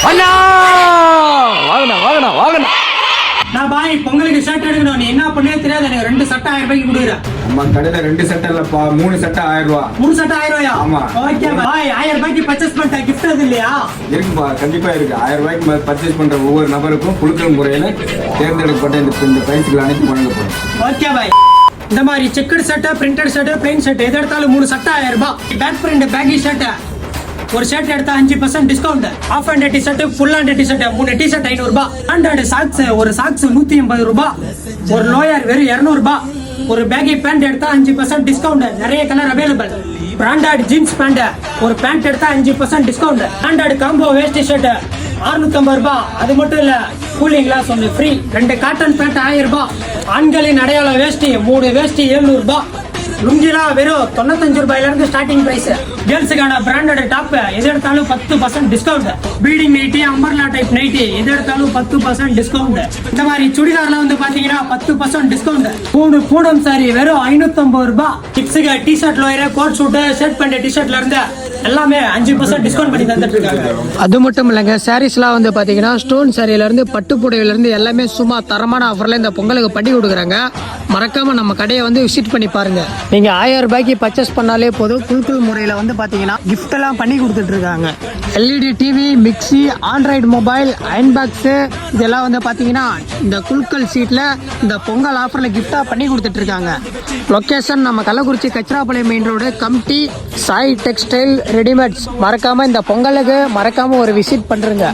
அண்ணா வாங்கண்ணா. நான் பாய் பொங்கலுக்கு ஷர்ட் எடுக்கணும். நீ என்ன பண்ணே தெரியாது. எனக்கு 2 சட்டை 1000 ரூபாய்க்கு கொடுக்குறேன். நம்ம கடையில 2 சட்டை இல்லப்பா, 3 சட்டை 1000 ரூபா. 3 சட்டை 1000 ரூபாயா? ஆமா. ஓகே பாய், 1000 ரூபாய்க்கு பர்ச்சேஸ் பண்ணிட்டா gift அது இல்லையா? இருக்குப்பா, கண்டிப்பா இருக்கு. 1000 ரூபாய்க்கு பர்ச்சேஸ் பண்ற ஒவ்வொரு நபருக்கும் குழுக்கள் முறையில தேர்ந்தெடுக்கப்பட்ட இந்த பரிசுகள் அனைத்தும் வழங்கப்படும். Okay bye. இந்த மாதிரி செக்கட் சட்டை, பிரிண்டட் சட்டை, பிளைன் சட்டை எது எடுத்தாலும் 3 சட்டை 1000 ரூபாய். பேக் பிரிண்ட் பேக்கி சட்டை ஒரு ஷர்ட் எடுத்தா 5% discount. Half hand T-shirt, full hand T-shirt 3 T-shirt 500 ரூபாய். ஹேண்டட் சாக்ஸ் ஒரு சாக்ஸ் 180 ரூபாய். ஒரு லோயர் வெறும் 200 ரூபாய். ஒரு பேக்கி பேண்ட் எடுத்தா 5% டிஸ்கவுண்ட். நிறைய colour available. Branded jeans pant ஒரு பேண்ட் எடுத்தா 5% discount. Handed combo vest shirt 650 ரூபாய். அது மட்டும் இல்ல, கூலிங் கிளாஸ் ஒன்று ஃப்ரீ. 2 காட்டன் பேண்ட் 1000 ரூபாய். ஆண்களின் அடையாள வேஷ்டி 3 வேஷ்டி 700 ரூபாய். லுங்கிலா வெறும் 95 ரூபாயில இருந்து ஸ்டார்டிங் பிரைஸ். கேர்ள்ஸுக்கான பிராண்டட் டாப் எது எடுத்தாலும் 10% discount. Beading nightie, umbrella type nightie எது எடுத்தாலும் 10% டிஸ்கவுண்ட். இந்த மாதிரி சுடிதார்ல வந்து பாத்தீங்கன்னா 10% டிஸ்கவுண்ட். பூனம் சாரி வெறும் 550 ரூபாய். கிட்ஸுக்கு T-shirt, lower, coat suit, shirt pant, டி-ஷர்ட்ல இருந்து எல்லாமே 5% டிஸ்கவுண்ட் பண்ணி தந்துட்டு இருக்காங்க. அது மட்டும் இல்லைங்க, சாரீஸ்லாம் வந்து பாத்தீங்கன்னா ஸ்டோன் சாரியில இருந்து பட்டு புடவையில இருந்து எல்லாமே சும்மா தரமான ஆஃபர்ல இந்த பொங்கலுக்கு பண்ணி கொடுக்குறாங்க. மறக்காம நம்ம கடையை வந்து விசிட் பண்ணி பாருங்க. நீங்க 1000 ரூபாய்க்கு பர்ச்சேஸ் பண்ணாலே போதும், குழுக்கள் முறையில வந்து பாத்தீங்கன்னா கிஃப்ட் எல்லாம் பண்ணி கொடுத்துட்டு இருக்காங்க. LED TV, mixie, Android mobile, iron box இதெல்லாம் வந்து பாத்தீங்கன்னா இந்த குழுக்கள் சீட்ல இந்த பொங்கல் ஆஃபர்ல கிஃப்டா பண்ணி கொடுத்துட்டு இருக்காங்க. லொகேஷன் நம்ம Kallakurichi Kachirapalayam main road, Kamdi Sai textile readymades. மறக்காம இந்த பொங்கலுக்கு மறக்காம ஒரு விசிட் பண்றீங்க.